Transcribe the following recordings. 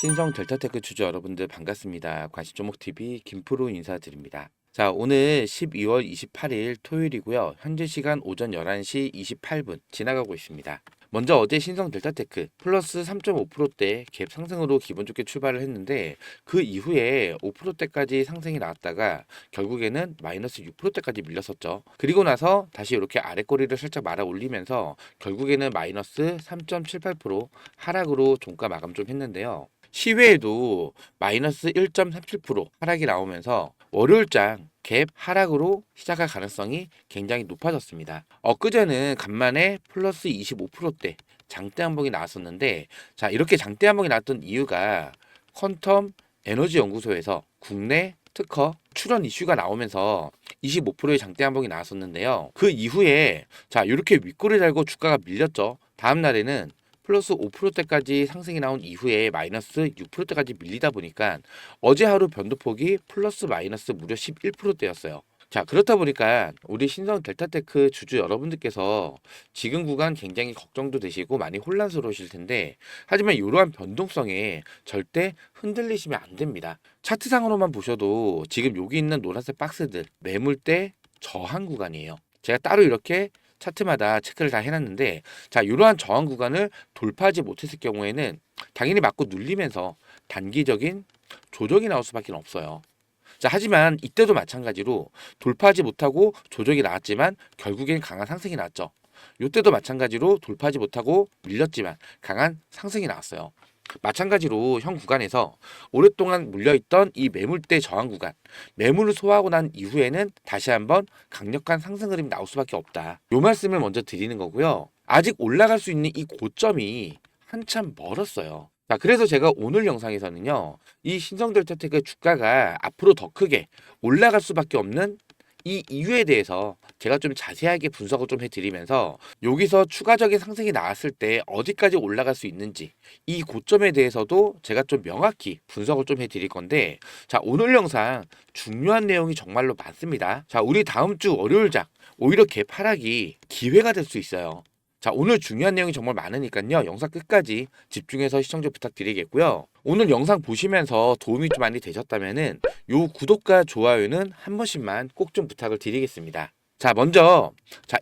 신성 델타테크 주주 여러분들 반갑습니다. 관심종목TV 김프로 인사드립니다. 자, 오늘 12월 28일 토요일이고요. 현재 시간 오전 11시 28분 지나가고 있습니다. 먼저 어제 신성 델타테크 플러스 3.5%대 갭 상승으로 기분 좋게 출발을 했는데 그 이후에 5%대까지 상승이 나왔다가 결국에는 마이너스 6%대까지 밀렸었죠. 그리고 나서 다시 이렇게 아랫꼬리를 살짝 말아 올리면서 결국에는 마이너스 3.78% 하락으로 종가 마감 좀 했는데요. 시외에도 마이너스 1.37% 하락이 나오면서 월요일장 갭 하락으로 시작할 가능성이 굉장히 높아졌습니다. 엊그제는 간만에 플러스 25%대 장대 한봉이 나왔었는데, 자, 이렇게 장대 한봉이 나왔던 이유가 퀀텀 에너지 연구소에서 국내 특허 출원 이슈가 나오면서 25%의 장대 한봉이 나왔었는데요. 그 이후에 자, 이렇게 윗골을 달고 주가가 밀렸죠. 다음 날에는 플러스 5%대까지 상승이 나온 이후에 마이너스 6%대까지 밀리다 보니까 어제 하루 변동폭이 플러스 마이너스 무려 11%대였어요. 자, 그렇다 보니까 우리 신성 델타테크 주주 여러분들께서 지금 구간 굉장히 걱정도 되시고 많이 혼란스러우실 텐데, 하지만 이러한 변동성에 절대 흔들리시면 안 됩니다. 차트상으로만 보셔도 지금 여기 있는 노란색 박스들 매물대 저항 구간이에요. 제가 따로 이렇게 차트마다 체크를 다 해놨는데, 자, 이러한 저항 구간을 돌파하지 못했을 경우에는 당연히 맞고 눌리면서 단기적인 조정이 나올 수밖에 없어요. 자, 하지만 이때도 마찬가지로 돌파하지 못하고 조정이 나왔지만 결국엔 강한 상승이 나왔죠. 이때도 마찬가지로 돌파하지 못하고 밀렸지만 강한 상승이 나왔어요. 마찬가지로 현 구간에서 오랫동안 물려있던 이 매물대 저항 구간, 매물을 소화하고 난 이후에는 다시 한번 강력한 상승 흐름이 나올 수밖에 없다. 요 말씀을 먼저 드리는 거고요. 아직 올라갈 수 있는 이 고점이 한참 멀었어요. 자, 그래서 제가 오늘 영상에서는요, 이 신성 델타테크 주가가 앞으로 더 크게 올라갈 수밖에 없는 이 이유에 대해서 제가 좀 자세하게 분석을 좀 해드리면서 여기서 추가적인 상승이 나왔을 때 어디까지 올라갈 수 있는지 이 고점에 대해서도 제가 좀 명확히 분석을 좀 해드릴 건데, 자, 오늘 영상 중요한 내용이 정말로 많습니다. 자, 우리 다음 주 월요일장 오히려 개파락이 기회가 될 수 있어요. 자, 오늘 중요한 내용이 정말 많으니까요, 영상 끝까지 집중해서 시청 좀 부탁드리겠고요. 오늘 영상 보시면서 도움이 좀 많이 되셨다면은 요 구독과 좋아요는 한 번씩만 꼭 좀 부탁을 드리겠습니다. 자, 먼저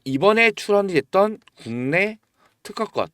이번에 출원이 됐던 국내 특허권,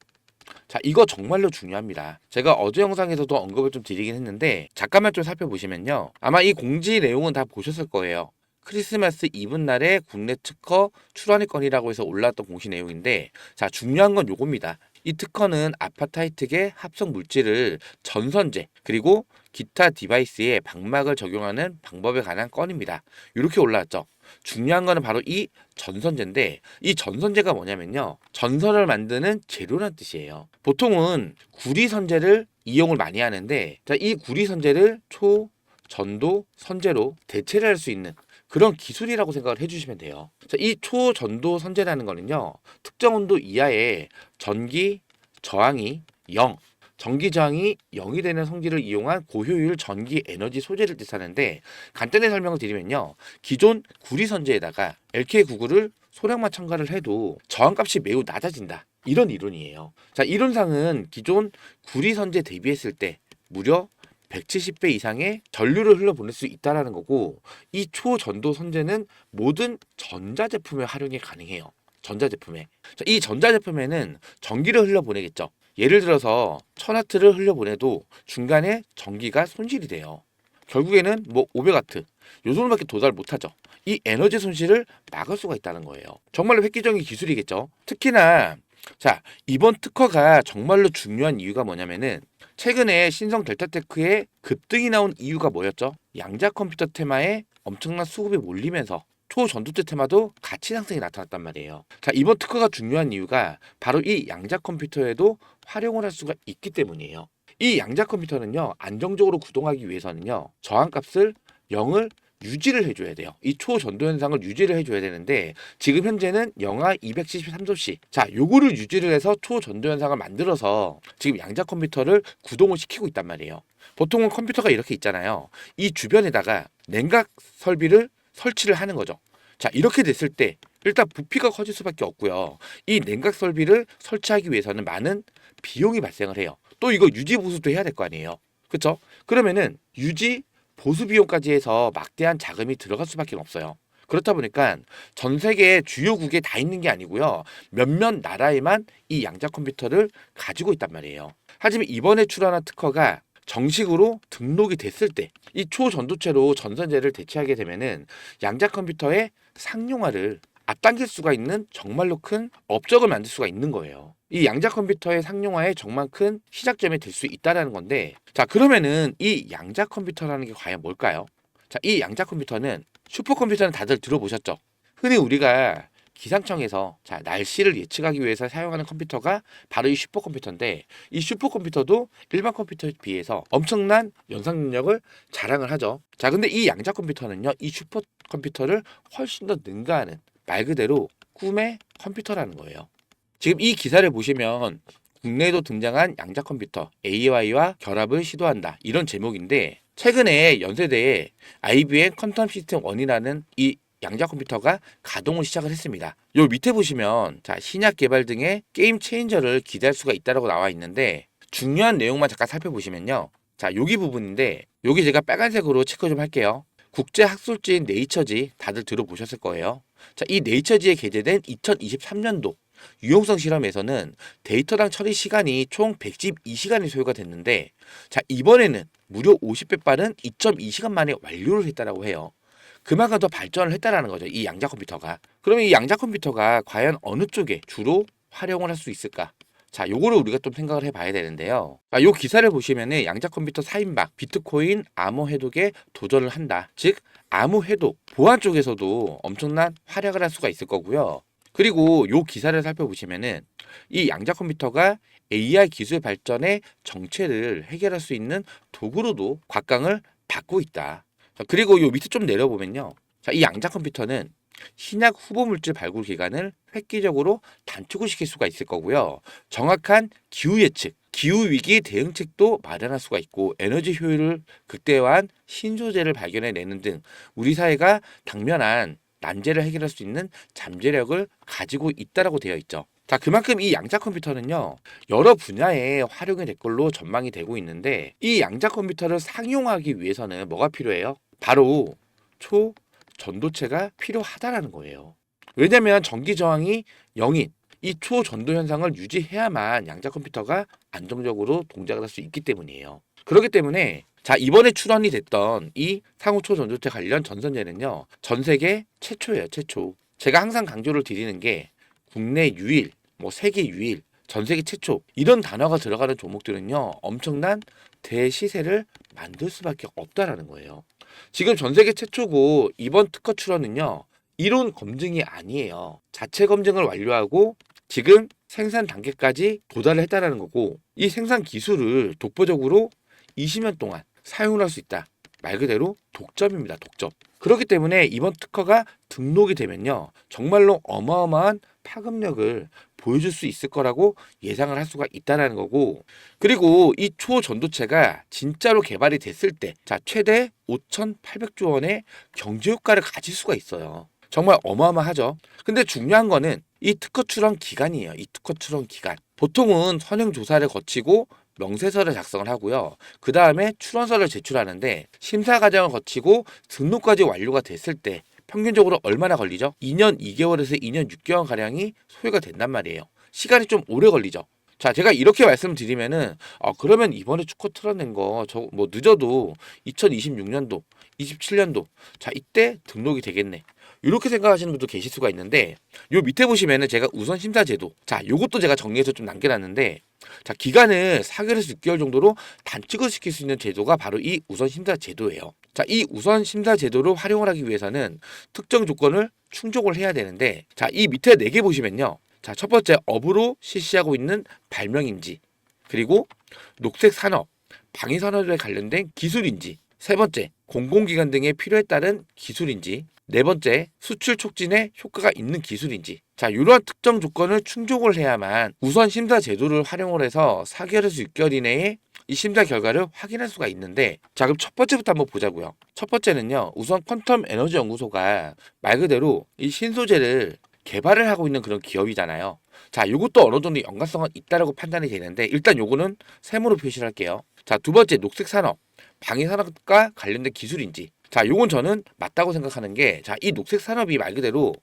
자, 이거 정말로 중요합니다. 제가 어제 영상에서도 언급을 좀 드리긴 했는데 잠깐만 좀 살펴보시면요, 아마 이 공지 내용은 다 보셨을 거예요. 크리스마스 이브 날에 국내 특허 출원의 건이라고 해서 올라왔던 공시 내용인데, 자, 중요한 건 요겁니다. 이 특허는 아파타이트계 합성 물질을 전선제 그리고 기타 디바이스에 방막을 적용하는 방법에 관한 건입니다. 이렇게 올라왔죠. 중요한 거는 바로 이 전선제인데, 이 전선제가 뭐냐면요, 전선을 만드는 재료란 뜻이에요. 보통은 구리선제를 이용을 많이 하는데, 자, 이 구리선제를 초전도 선제로 대체를 할 수 있는 그런 기술이라고 생각을 해주시면 돼요. 자, 이 초전도 선제라는 거는요, 특정 온도 이하의 전기 저항이 0, 전기 저항이 0이 되는 성질을 이용한 고효율 전기 에너지 소재를 뜻하는데, 간단히 설명을 드리면요, 기존 구리 선제에다가 LK99를 소량만 첨가를 해도 저항값이 매우 낮아진다, 이런 이론이에요. 자, 이론상은 기존 구리 선제 대비했을 때 무려 170배 이상의 전류를 흘려보낼 수 있다는 거고, 이 초전도 선제는 모든 전자제품에 활용이 가능해요. 전자제품에. 자, 이 전자제품에는 전기를 흘려보내겠죠. 예를 들어서 1000W를 흘려보내도 중간에 전기가 손실이 돼요. 결국에는 뭐 500W 요 정도밖에 도달 못하죠. 이 에너지 손실을 막을 수가 있다는 거예요. 정말로 획기적인 기술이겠죠. 특히나 자, 이번 특허가 정말로 중요한 이유가 뭐냐면은, 최근에 신성 델타테크에 급등이 나온 이유가 뭐였죠? 양자 컴퓨터 테마에 엄청난 수급이 몰리면서 초전도체 테마도 같이 상승이 나타났단 말이에요. 자, 이번 특허가 중요한 이유가 바로 이 양자 컴퓨터에도 활용을 할 수가 있기 때문이에요. 이 양자 컴퓨터는요, 안정적으로 구동하기 위해서는요, 저항값을 0을 유지를 해줘야 돼요. 이 초전도 현상을 유지를 해줘야 되는데, 지금 현재는 영하 273도씨. 자, 요거를 유지를 해서 초전도 현상을 만들어서 지금 양자 컴퓨터를 구동을 시키고 있단 말이에요. 보통은 컴퓨터가 이렇게 있잖아요. 이 주변에다가 냉각 설비를 설치를 하는 거죠. 자, 이렇게 됐을 때 일단 부피가 커질 수밖에 없고요. 이 냉각 설비를 설치하기 위해서는 많은 비용이 발생을 해요. 또 이거 유지 보수도 해야 될 거 아니에요. 그쵸? 그러면은 유지, 보수 비용까지 해서 막대한 자금이 들어갈 수밖에 없어요. 그렇다 보니까 전 세계 주요국에 다 있는 게 아니고요. 몇몇 나라에만 이 양자 컴퓨터를 가지고 있단 말이에요. 하지만 이번에 출원한 특허가 정식으로 등록이 됐을 때 이 초전도체로 전선제를 대체하게 되면은 양자 컴퓨터의 상용화를 앞당길 수가 있는 정말로 큰 업적을 만들 수가 있는 거예요. 이 양자 컴퓨터의 상용화에 정말 큰 시작점이 될 수 있다라는 건데, 자, 그러면은 이 양자 컴퓨터라는 게 과연 뭘까요? 자, 이 양자 컴퓨터는 슈퍼컴퓨터는 다들 들어보셨죠? 흔히 우리가 기상청에서 자, 날씨를 예측하기 위해서 사용하는 컴퓨터가 바로 이 슈퍼컴퓨터인데, 이 슈퍼컴퓨터도 일반 컴퓨터에 비해서 엄청난 연상 능력을 자랑을 하죠. 자, 근데 이 양자 컴퓨터는요, 이 슈퍼컴퓨터를 훨씬 더 능가하는 말 그대로 꿈의 컴퓨터라는 거예요. 지금 이 기사를 보시면 국내에도 등장한 양자 컴퓨터 AI와 결합을 시도한다 이런 제목인데, 최근에 연세대에 IBM 퀀텀 시스템 1이라는 이 양자 컴퓨터가 가동을 시작을 했습니다. 요 밑에 보시면 자, 신약 개발 등의 게임 체인저를 기대할 수가 있다고 나와 있는데, 중요한 내용만 잠깐 살펴보시면요. 자, 여기 부분인데 여기 제가 빨간색으로 체크 좀 할게요. 국제 학술지인 네이처지 다들 들어보셨을 거예요. 자, 이 네이처지에 게재된 2023년도 유용성 실험에서는 데이터당 처리 시간이 총 112시간이 소요가 됐는데, 자, 이번에는 무려 50배 빠른 2.2시간 만에 완료를 했다라고 해요. 그만큼 더 발전을 했다라는 거죠, 이 양자 컴퓨터가. 그러면 이 양자 컴퓨터가 과연 어느 쪽에 주로 활용을 할 수 있을까? 자, 요거를 우리가 좀 생각을 해봐야 되는데요. 요 기사를 보시면은 양자 컴퓨터 4인방 비트코인 암호 해독에 도전을 한다. 즉, 암호 해독, 보안 쪽에서도 엄청난 활약을 할 수가 있을 거고요. 그리고 요 기사를 살펴보시면은 이 양자 컴퓨터가 AI 기술 발전의 정체를 해결할 수 있는 도구로도 곽강을 받고 있다. 자, 그리고 요 밑에 좀 내려보면요. 자, 이 양자 컴퓨터는 신약 후보 물질 발굴 기간을 획기적으로 단축을 시킬 수가 있을 거고요. 정확한 기후 예측, 기후 위기 대응책도 마련할 수가 있고, 에너지 효율을 극대화한 신소재를 발견해내는 등 우리 사회가 당면한 난제를 해결할 수 있는 잠재력을 가지고 있다라고 되어 있죠. 자, 그만큼 이 양자 컴퓨터는요, 여러 분야에 활용이 될 걸로 전망이 되고 있는데, 이 양자 컴퓨터를 상용하기 위해서는 뭐가 필요해요? 바로 초전도체가 필요하다라는 거예요. 왜냐면 전기 저항이 0인 이 초전도 현상을 유지해야만 양자 컴퓨터가 안정적으로 동작을 할 수 있기 때문이에요. 그렇기 때문에 자, 이번에 출원이 됐던 이 상호 초전도체 관련 전선제는요, 전 세계 최초예요, 최초. 제가 항상 강조를 드리는 게 국내 유일, 뭐 세계 유일, 전 세계 최초 이런 단어가 들어가는 종목들은요, 엄청난 대시세를 만들 수밖에 없다라는 거예요. 지금 전 세계 최초고 이번 특허 출원은요, 이론 검증이 아니에요. 자체 검증을 완료하고 지금 생산 단계까지 도달을 했다라는 거고, 이 생산 기술을 독보적으로 20년 동안 사용을 할 수 있다. 말 그대로 독점입니다. 독점. 그렇기 때문에 이번 특허가 등록이 되면요, 정말로 어마어마한 파급력을 보여줄 수 있을 거라고 예상을 할 수가 있다는 거고, 그리고 이 초전도체가 진짜로 개발이 됐을 때 자, 최대 5,800조 원의 경제 효과를 가질 수가 있어요. 정말 어마어마하죠. 근데 중요한 거는 이 특허 출원 기간이에요. 이 특허 출원 기간. 보통은 선행 조사를 거치고 명세서를 작성을 하고요. 그 다음에 출원서를 제출하는데, 심사 과정을 거치고 등록까지 완료가 됐을 때 평균적으로 얼마나 걸리죠? 2년 2개월에서 2년 6개월 가량이 소요가 된단 말이에요. 시간이 좀 오래 걸리죠. 자, 제가 이렇게 말씀드리면은 그러면 이번에 축구 틀어낸 거 저 뭐 늦어도 2026년도, 27년도 자, 이때 등록이 되겠네. 이렇게 생각하시는 분도 계실 수가 있는데, 요 밑에 보시면은 제가 우선 심사 제도, 자, 요것도 제가 정리해서 좀 남겨놨는데, 자, 기간을 4개월에서 6개월 정도로 단축을 시킬 수 있는 제도가 바로 이 우선 심사 제도예요. 자, 이 우선 심사 제도를 활용을 하기 위해서는 특정 조건을 충족을 해야 되는데, 자, 이 밑에 4개 보시면요. 자, 첫 번째, 업으로 실시하고 있는 발명인지, 그리고 녹색 산업, 방위 산업에 관련된 기술인지, 세 번째, 공공기관 등의 필요에 따른 기술인지, 네 번째, 수출 촉진에 효과가 있는 기술인지. 자, 이러한 특정 조건을 충족을 해야만 우선 심사 제도를 활용을 해서 4개월에서 6개월 이내에 이 심사 결과를 확인할 수가 있는데, 자, 그럼 첫 번째부터 한번 보자고요. 첫 번째는요, 우선 퀀텀 에너지 연구소가 말 그대로 이 신소재를 개발을 하고 있는 그런 기업이잖아요. 자, 요것도 어느 정도 연관성은 있다라고 판단이 되는데 일단 요거는 세모로 표시를 할게요. 자, 두 번째 녹색 산업, 방위 산업과 관련된 기술인지. 자, 요건 저는 맞다고 생각하는 게 자, 이 녹색 산업이 말 그대로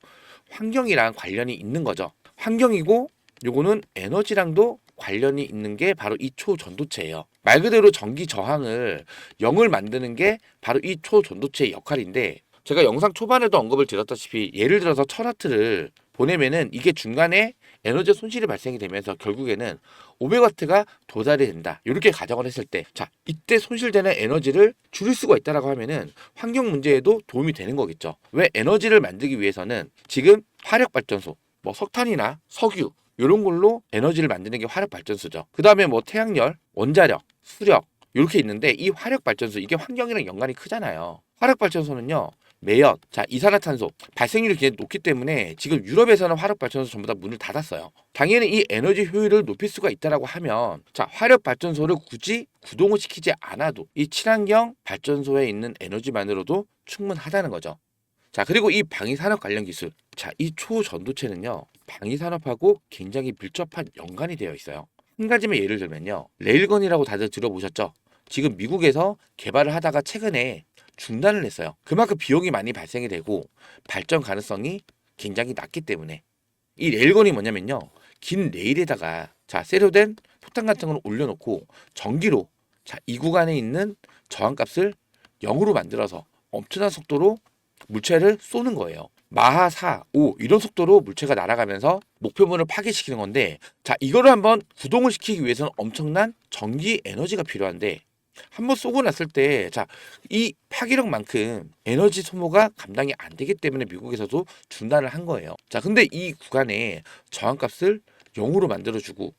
환경이랑 관련이 있는 거죠. 환경이고 요거는 에너지랑도 관련이 있는 게 바로 이 초전도체예요. 말 그대로 전기 저항을 0을 만드는 게 바로 이 초전도체의 역할인데 제가 영상 초반에도 언급을 드렸다시피 예를 들어서 1000W를 보내면은 이게 중간에 에너지 손실이 발생이 되면서 결국에는 500W가 도달이 된다. 이렇게 가정을 했을 때, 자, 이때 손실되는 에너지를 줄일 수가 있다라고 하면은 환경 문제에도 도움이 되는 거겠죠. 왜 에너지를 만들기 위해서는 지금 화력 발전소, 뭐 석탄이나 석유 이런 걸로 에너지를 만드는 게 화력 발전소죠. 그 다음에 뭐 태양열, 원자력, 수력 이렇게 있는데 이 화력 발전소 이게 환경이랑 연관이 크잖아요. 화력 발전소는요. 매연, 자, 이산화탄소 발생률이 굉장히 높기 때문에 지금 유럽에서는 화력 발전소 전부 다 문을 닫았어요. 당연히 이 에너지 효율을 높일 수가 있다라고 하면 자, 화력 발전소를 굳이 구동을 시키지 않아도 이 친환경 발전소에 있는 에너지만으로도 충분하다는 거죠. 자, 그리고 이 방위산업 관련 기술, 자, 이 초전도체는요 방위산업하고 굉장히 밀접한 연관이 되어 있어요. 한 가지만 예를 들면요, 레일건이라고 다들 들어보셨죠? 지금 미국에서 개발을 하다가 최근에 중단을 했어요. 그만큼 비용이 많이 발생이 되고 발전 가능성이 굉장히 낮기 때문에. 이 레일건이 뭐냐면요, 긴 레일에다가 자, 쇠로된 포탄 같은 걸 올려놓고 전기로 자, 이 구간에 있는 저항값을 0으로 만들어서 엄청난 속도로 물체를 쏘는 거예요. 마하 4, 5 이런 속도로 물체가 날아가면서 목표물을 파괴시키는 건데, 자, 이거를 한번 구동을 시키기 위해서는 엄청난 전기 에너지가 필요한데 한번 쏘고 났을 때, 자, 이 파괴력만큼 에너지 소모가 감당이 안 되기 때문에 미국에서도 중단을 한 거예요. 자, 근데 이 구간에 저항값을 0으로 만들어주고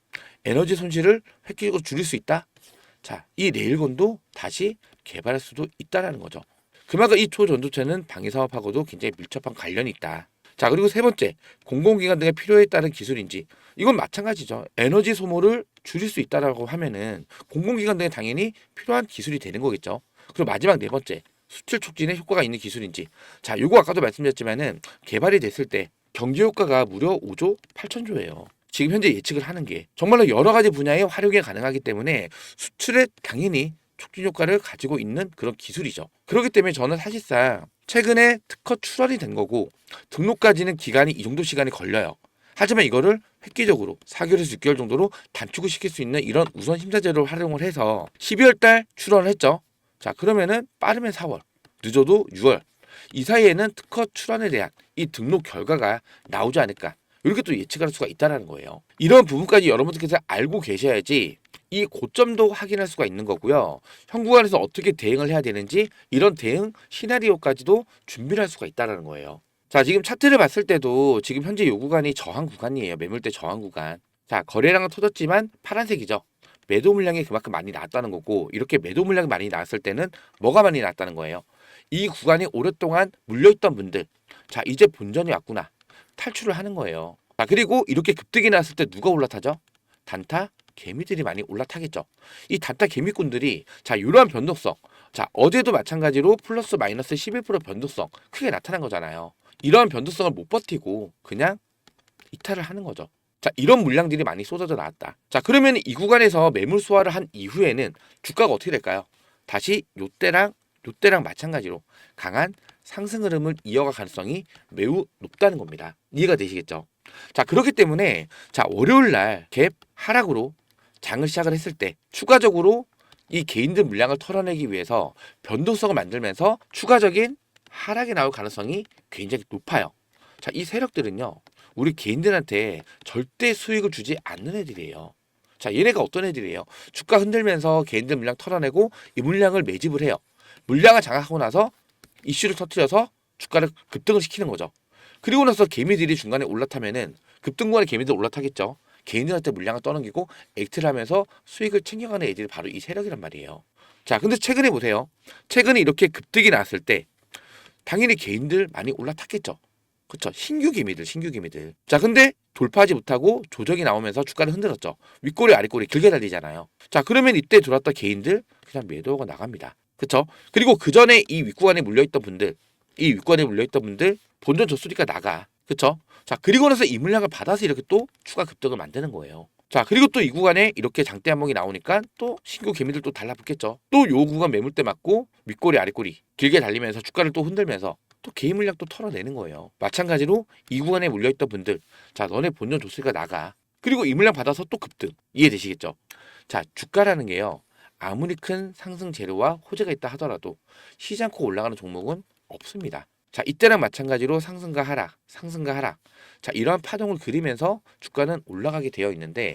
에너지 손실을 획기적으로 줄일 수 있다? 자, 이 레일건도 다시 개발할 수도 있다라는 거죠. 그만큼 이 초전도체는 방위사업하고도 굉장히 밀접한 관련이 있다. 자, 그리고 세 번째, 공공기관 등의 필요에 따른 기술인지. 이건 마찬가지죠. 에너지 소모를 줄일 수 있다라고 하면은 공공기관 등에 당연히 필요한 기술이 되는 거겠죠. 그리고 마지막 네 번째, 수출 촉진에 효과가 있는 기술인지. 자, 요거 아까도 말씀드렸지만은 개발이 됐을 때 경제 효과가 무려 5조 8천조예요. 지금 현재 예측을 하는 게 정말로 여러 가지 분야에 활용이 가능하기 때문에 수출에 당연히 촉진 효과를 가지고 있는 그런 기술이죠. 그렇기 때문에 저는 사실상 최근에 특허 출원이 된 거고 등록까지는 기간이 이 정도 시간이 걸려요. 하지만 이거를 획기적으로 4개월에서 6개월 정도로 단축을 시킬 수 있는 이런 우선 심사제를 활용을 해서 12월 달 출원을 했죠. 자, 그러면은 빠르면 4월, 늦어도 6월 이 사이에는 특허 출원에 대한 이 등록 결과가 나오지 않을까, 이렇게 또 예측할 수가 있다는 거예요. 이런 부분까지 여러분들께서 알고 계셔야지 이 고점도 확인할 수가 있는 거고요. 현 구간에서 어떻게 대응을 해야 되는지 이런 대응 시나리오까지도 준비를 할 수가 있다는 거예요. 자, 지금 차트를 봤을 때도 지금 현재 요 구간이 저항 구간이에요. 매물대 저항 구간. 자, 거래량은 터졌지만 파란색이죠. 매도 물량이 그만큼 많이 나왔다는 거고, 이렇게 매도 물량이 많이 나왔을 때는 뭐가 많이 나왔다는 거예요. 이 구간이 오랫동안 물려있던 분들, 자, 이제 본전이 왔구나, 탈출을 하는 거예요. 자, 그리고 이렇게 급등이 나왔을 때 누가 올라타죠? 단타 개미들이 많이 올라타겠죠. 이 단타 개미꾼들이 자, 이러한 변동성, 자, 어제도 마찬가지로 플러스 마이너스 11% 변동성 크게 나타난 거잖아요. 이러한 변동성을 못 버티고 그냥 이탈을 하는 거죠. 자, 이런 물량들이 많이 쏟아져 나왔다. 자, 그러면 이 구간에서 매물 소화를 한 이후에는 주가가 어떻게 될까요? 다시 요때랑 마찬가지로 강한 상승 흐름을 이어갈 가능성이 매우 높다는 겁니다. 이해가 되시겠죠? 자, 그렇기 때문에 자, 월요일 날 갭 하락으로 장을 시작을 했을 때 추가적으로 이 개인들 물량을 털어내기 위해서 변동성을 만들면서 추가적인 하락이 나올 가능성이 굉장히 높아요. 자, 이 세력들은요, 우리 개인들한테 절대 수익을 주지 않는 애들이에요. 자, 얘네가 어떤 애들이에요? 주가 흔들면서 개인들 물량 털어내고 이 물량을 매집을 해요. 물량을 장악하고 나서 이슈를 터뜨려서 주가를 급등을 시키는 거죠. 그리고 나서 개미들이 중간에 올라타면은 급등구간에 개미들 올라타겠죠. 개인들한테 물량을 떠넘기고 액트를 하면서 수익을 챙겨가는 애들이 바로 이 세력이란 말이에요. 자, 근데 최근에 보세요. 최근에 이렇게 급등이 나왔을 때 당연히 개인들 많이 올라탔겠죠. 그렇죠. 신규 개미들. 자, 근데 돌파하지 못하고 조정이 나오면서 주가를 흔들었죠. 윗꼬리 아랫꼬리 길게 달리잖아요. 자, 그러면 이때 들어왔던 개인들 그냥 매도하고 나갑니다. 그렇죠. 그리고 그 전에 이 윗구간에 물려있던 분들 본전 졌으니까 나가. 그쵸? 자, 그리고 나서 이 물량을 받아서 이렇게 또 추가 급등을 만드는 거예요. 자, 그리고 또 이 구간에 이렇게 장대 한봉이 나오니까 또 신규 개미들 또 달라붙겠죠. 또 요 구간 매물대 맞고 윗꼬리 아랫꼬리 길게 달리면서 주가를 또 흔들면서 또 개인 물량 또 털어내는 거예요. 마찬가지로 이 구간에 물려있던 분들, 자, 너네 본전 줬으니까 나가. 그리고 이 물량 받아서 또 급등. 이해되시겠죠? 자, 주가라는 게요, 아무리 큰 상승 재료와 호재가 있다 하더라도 쉬지 않고 올라가는 종목은 없습니다. 자, 이때랑 마찬가지로 상승과 하락, 상승과 하락. 자, 이러한 파동을 그리면서 주가는 올라가게 되어 있는데,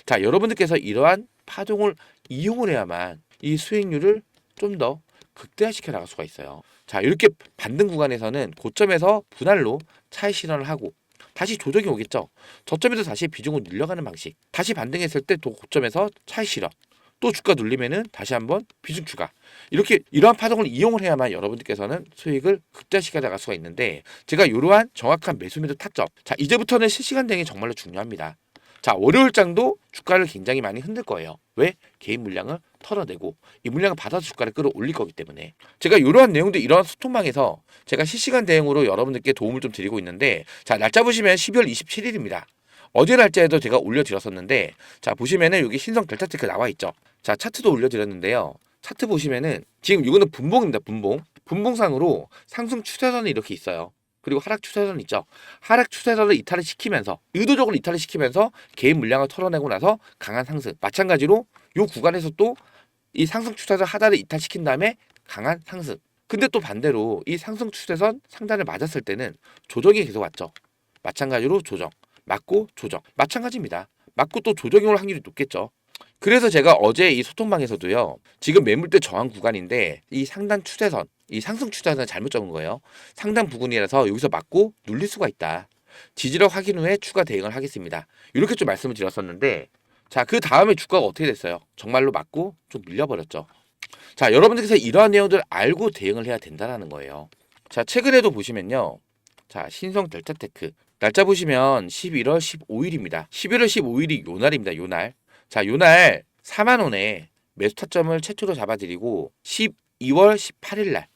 자, 여러분들께서 이러한 파동을 이용을 해야만 이 수익률을 좀 더 극대화시켜 나갈 수가 있어요. 자, 이렇게 반등 구간에서는 고점에서 분할로 차익 실현을 하고 다시 조정이 오겠죠. 저점에서 다시 비중을 늘려가는 방식. 다시 반등했을 때 또 고점에서 차익 실현. 또 주가 눌리면은 다시 한번 비중 추가. 이렇게 이러한 파동을 이용을 해야만 여러분들께서는 수익을 극대화시켜 나갈 수가 있는데, 제가 이러한 정확한 매수 매도 타점. 자, 이제부터는 실시간 대응이 정말로 중요합니다. 자, 월요일장도 주가를 굉장히 많이 흔들 거예요. 왜? 개인 물량을 털어내고 이 물량을 받아서 주가를 끌어올릴 거기 때문에. 제가 이러한 내용들, 이러한 소통방에서 제가 실시간 대응으로 여러분들께 도움을 좀 드리고 있는데, 자, 날짜 보시면 12월 27일입니다. 어제 날짜에도 제가 올려드렸었는데, 자, 보시면은 여기 신성 델타 테크 나와 있죠. 자, 차트도 올려드렸는데요. 차트 보시면은 지금 이거는 분봉입니다. 분봉. 분봉상으로 상승 추세선이 이렇게 있어요. 그리고 하락 추세선 있죠. 하락 추세선을 이탈을 시키면서, 의도적으로 이탈을 시키면서 개인 물량을 털어내고 나서 강한 상승. 마찬가지로 요 구간에서 또 이 상승 추세선 하단을 이탈시킨 다음에 강한 상승. 근데 또 반대로 이 상승 추세선 상단을 맞았을 때는 조정이 계속 왔죠. 마찬가지로 조정. 맞고 조정. 마찬가지입니다. 맞고 또 조정이 올 확률이 높겠죠. 그래서 제가 어제 이 소통방에서도요, 지금 매물대 저항 구간인데 이 상단 추세선, 이 상승 추세선을 잘못 적은 거예요. 상단 부근이라서 여기서 맞고 눌릴 수가 있다. 지지력 확인 후에 추가 대응을 하겠습니다. 이렇게 좀 말씀을 드렸었는데, 자, 그 다음에 주가가 어떻게 됐어요? 정말로 맞고 좀 밀려버렸죠. 자, 여러분들께서 이러한 내용들을 알고 대응을 해야 된다는 거예요. 자, 최근에도 보시면요, 자, 신성 델타테크 날짜 보시면 11월 15일입니다. 11월 15일이 요 날입니다. 요 날. 자, 요 날 4만 원에 매수 타점을 최초로 잡아드리고 12월 18일 날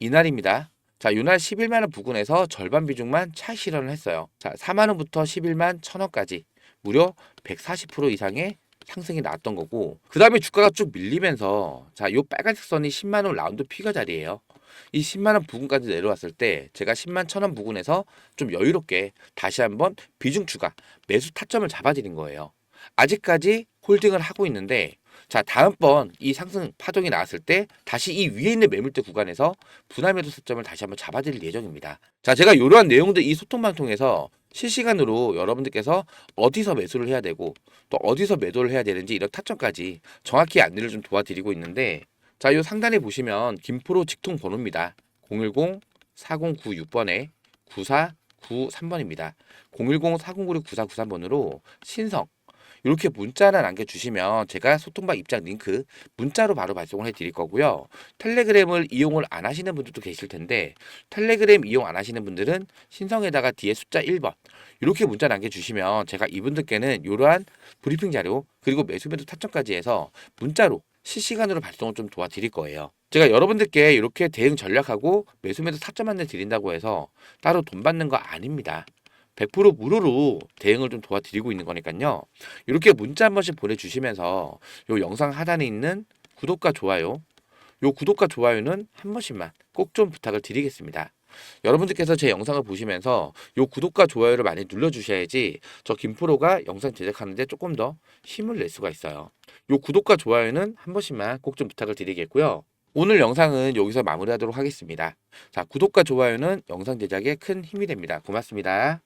이날입니다. 자, 요 날 11만 원 부근에서 절반 비중만 차익 실현을 했어요. 자, 4만 원부터 11만 1,000원까지 무려 140% 이상의 상승이 나왔던 거고, 그 다음에 주가가 쭉 밀리면서, 자, 요 빨간색 선이 10만 원 라운드 피겨 자리예요. 이 10만 원 부근까지 내려왔을 때 제가 10만 1,000원 부근에서 좀 여유롭게 다시 한번 비중 추가 매수 타점을 잡아드린 거예요. 아직까지 홀딩을 하고 있는데, 자, 다음번 이 상승 파동이 나왔을 때 다시 이 위에 있는 매물대 구간에서 분할 매도 타점을 다시 한번 잡아드릴 예정입니다. 자, 제가 이러한 내용들 이 소통방 통해서 실시간으로 여러분들께서 어디서 매수를 해야 되고 또 어디서 매도를 해야 되는지 이런 타점까지 정확히 안내를 좀 도와드리고 있는데, 자, 요 상단에 보시면 김프로 직통 번호입니다. 010-4096번에 9493번입니다. 010-4096-9493번으로 신성 이렇게 문자 하나 남겨주시면 제가 소통방 입장 링크 문자로 바로 발송을 해드릴 거고요. 텔레그램을 이용을 안 하시는 분들도 계실 텐데, 텔레그램 이용 안 하시는 분들은 신성에다가 뒤에 숫자 1번 이렇게 문자 남겨주시면 제가 이분들께는 이러한 브리핑 자료 그리고 매수 매도 타점까지 해서 문자로 실시간으로 발송을 좀 도와드릴 거예요. 제가 여러분들께 이렇게 대응 전략하고 매수 매도 타점 안내 드린다고 해서 따로 돈 받는 거 아닙니다. 100% 무료로 대응을 좀 도와드리고 있는 거니까요. 이렇게 문자 한 번씩 보내주시면서 요 영상 하단에 있는 구독과 좋아요, 요 구독과 좋아요는 한 번씩만 꼭 좀 부탁을 드리겠습니다. 여러분들께서 제 영상을 보시면서 요 구독과 좋아요를 많이 눌러주셔야지 저 김프로가 영상 제작하는데 조금 더 힘을 낼 수가 있어요. 요 구독과 좋아요는 한 번씩만 꼭 좀 부탁을 드리겠고요. 오늘 영상은 여기서 마무리하도록 하겠습니다. 자, 구독과 좋아요는 영상 제작에 큰 힘이 됩니다. 고맙습니다.